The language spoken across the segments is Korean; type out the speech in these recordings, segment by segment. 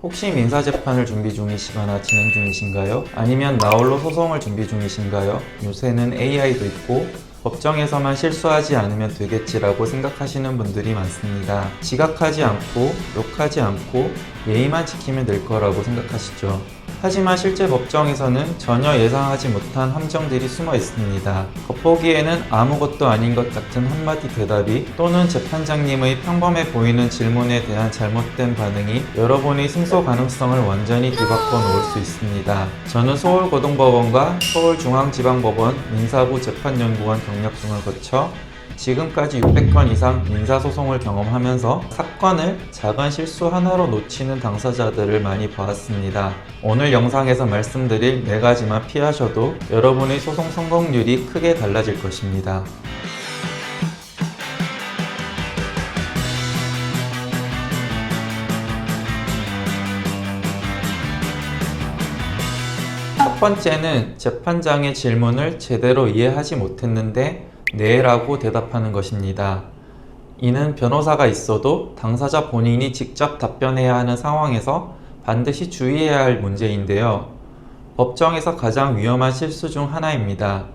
혹시 민사재판을 준비 중이시거나 진행 중이신가요? 아니면 나홀로 소송을 준비 중이신가요? 요새는 AI도 있고 법정에서만 실수하지 않으면 되겠지라고 생각하시는 분들이 많습니다. 지각하지 않고 욕하지 않고 예의만 지키면 될 거라고 생각하시죠. 하지만 실제 법정에서는 전혀 예상하지 못한 함정들이 숨어 있습니다. 겉보기에는 아무것도 아닌 것 같은 한마디 대답이 또는 재판장님의 평범해 보이는 질문에 대한 잘못된 반응이 여러분의 승소 가능성을 완전히 뒤바꿔 놓을 수 있습니다. 저는 서울고등법원과 서울중앙지방법원 민사부 재판연구원 경력 등을 거쳐 지금까지 600건 이상 민사소송을 경험하면서 사건을 작은 실수 하나로 놓치는 당사자들을 많이 보았습니다. 오늘 영상에서 말씀드릴 4가지만 피하셔도 여러분의 소송 성공률이 크게 달라질 것입니다. 첫 번째는 재판장의 질문을 제대로 이해하지 못했는데 네 라고 대답하는 것입니다. 이는 변호사가 있어도 당사자 본인이 직접 답변해야 하는 상황에서 반드시 주의해야 할 문제인데요. 법정에서 가장 위험한 실수 중 하나입니다.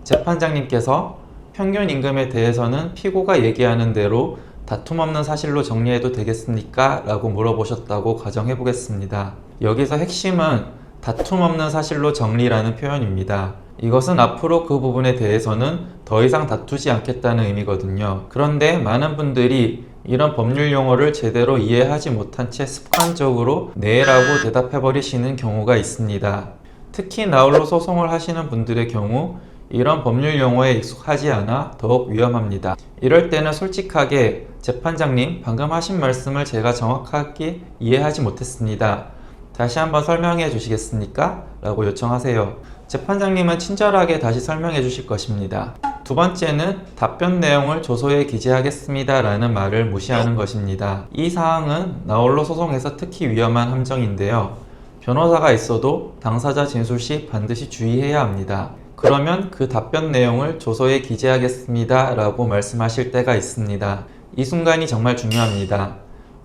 재판장님께서 평균 임금에 대해서는 피고가 얘기하는 대로 다툼 없는 사실로 정리해도 되겠습니까? 라고 물어보셨다고 가정해 보겠습니다. 여기서 핵심은 다툼 없는 사실로 정리라는 표현입니다. 이것은 앞으로 그 부분에 대해서는 더 이상 다투지 않겠다는 의미거든요. 그런데 많은 분들이 이런 법률 용어를 제대로 이해하지 못한 채 습관적으로 네라고 대답해버리시는 경우가 있습니다. 특히 나홀로 소송을 하시는 분들의 경우 이런 법률 용어에 익숙하지 않아 더욱 위험합니다. 이럴 때는 솔직하게 재판장님, 방금 하신 말씀을 제가 정확하게 이해하지 못했습니다. 다시 한번 설명해 주시겠습니까? 라고 요청하세요. 재판장님은 친절하게 다시 설명해 주실 것입니다. 두 번째는 답변 내용을 조서에 기재하겠습니다 라는 말을 무시하는 것입니다. 이 사항은 나홀로 소송에서 특히 위험한 함정인데요. 변호사가 있어도 당사자 진술 시 반드시 주의해야 합니다. 그러면 그 답변 내용을 조서에 기재하겠습니다 라고 말씀하실 때가 있습니다. 이 순간이 정말 중요합니다.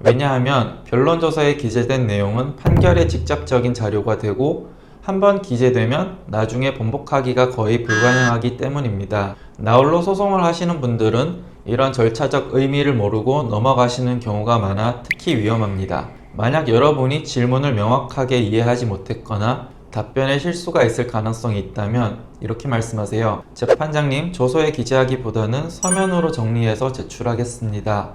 왜냐하면 변론조서에 기재된 내용은 판결에 직접적인 자료가 되고 한번 기재되면 나중에 번복하기가 거의 불가능하기 때문입니다. 나홀로 소송을 하시는 분들은 이런 절차적 의미를 모르고 넘어가시는 경우가 많아 특히 위험합니다. 만약 여러분이 질문을 명확하게 이해하지 못했거나 답변에 실수가 있을 가능성이 있다면 이렇게 말씀하세요. 재판장님, 조서에 기재하기보다는 서면으로 정리해서 제출하겠습니다.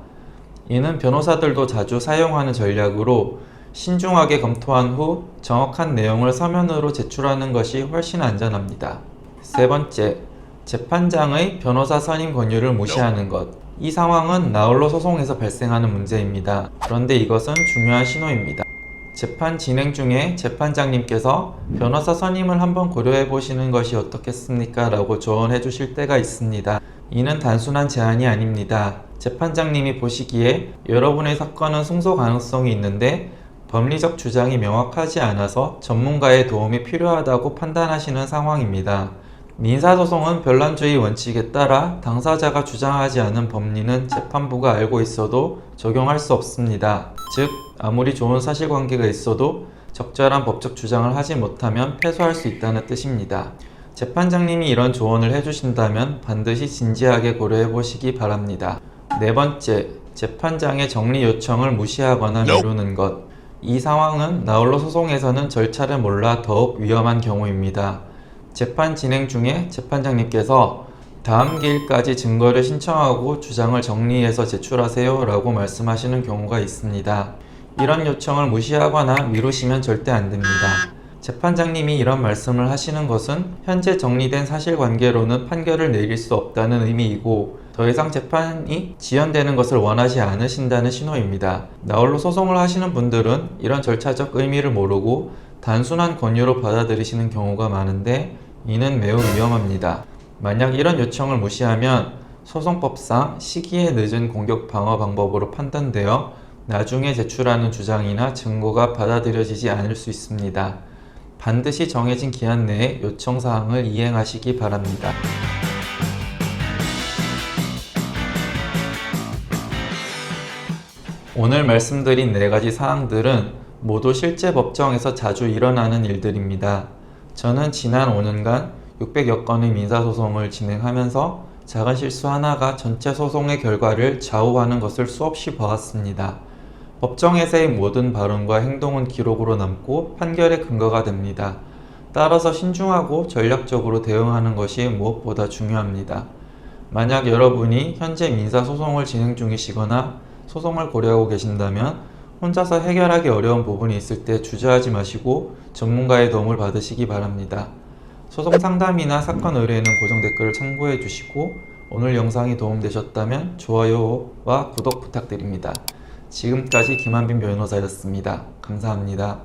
이는 변호사들도 자주 사용하는 전략으로 신중하게 검토한 후 정확한 내용을 서면으로 제출하는 것이 훨씬 안전합니다. 세 번째, 재판장의 변호사 선임 권유를 무시하는 것. 이 상황은 나홀로 소송에서 발생하는 문제입니다. 그런데 이것은 중요한 신호입니다. 재판 진행 중에 재판장님께서 변호사 선임을 한번 고려해 보시는 것이 어떻겠습니까? 라고 조언해 주실 때가 있습니다. 이는 단순한 제안이 아닙니다. 재판장님이 보시기에 여러분의 사건은 승소 가능성이 있는데 법리적 주장이 명확하지 않아서 전문가의 도움이 필요하다고 판단하시는 상황입니다. 민사소송은 변란주의 원칙에 따라 당사자가 주장하지 않은 법리는 재판부가 알고 있어도 적용할 수 없습니다. 즉, 아무리 좋은 사실관계가 있어도 적절한 법적 주장을 하지 못하면 패소할 수 있다는 뜻입니다. 재판장님이 이런 조언을 해주신다면 반드시 진지하게 고려해 보시기 바랍니다. 네 번째, 재판장의 정리 요청을 무시하거나 미루는 것. 이 상황은 나홀로 소송에서는 절차를 몰라 더욱 위험한 경우입니다. 재판 진행 중에 재판장님께서 다음 기일까지 증거를 신청하고 주장을 정리해서 제출하세요 라고 말씀하시는 경우가 있습니다. 이런 요청을 무시하거나 미루시면 절대 안 됩니다. 재판장님이 이런 말씀을 하시는 것은 현재 정리된 사실관계로는 판결을 내릴 수 없다는 의미이고 더 이상 재판이 지연되는 것을 원하지 않으신다는 신호입니다. 나홀로 소송을 하시는 분들은 이런 절차적 의미를 모르고 단순한 권유로 받아들이시는 경우가 많은데 이는 매우 위험합니다. 만약 이런 요청을 무시하면 소송법상 시기에 늦은 공격 방어 방법으로 판단되어 나중에 제출하는 주장이나 증거가 받아들여지지 않을 수 있습니다. 반드시 정해진 기한 내에 요청 사항을 이행하시기 바랍니다. 오늘 말씀드린 4가지 사항들은 모두 실제 법정에서 자주 일어나는 일들입니다. 저는 지난 5년간 600여 건의 민사소송을 진행하면서 작은 실수 하나가 전체 소송의 결과를 좌우하는 것을 수없이 보았습니다. 법정에서의 모든 발언과 행동은 기록으로 남고 판결의 근거가 됩니다. 따라서 신중하고 전략적으로 대응하는 것이 무엇보다 중요합니다. 만약 여러분이 현재 민사소송을 진행 중이시거나 소송을 고려하고 계신다면 혼자서 해결하기 어려운 부분이 있을 때 주저하지 마시고 전문가의 도움을 받으시기 바랍니다. 소송 상담이나 사건 의뢰에는 고정 댓글을 참고해 주시고 오늘 영상이 도움되셨다면 좋아요와 구독 부탁드립니다. 지금까지 김한빈 변호사였습니다. 감사합니다.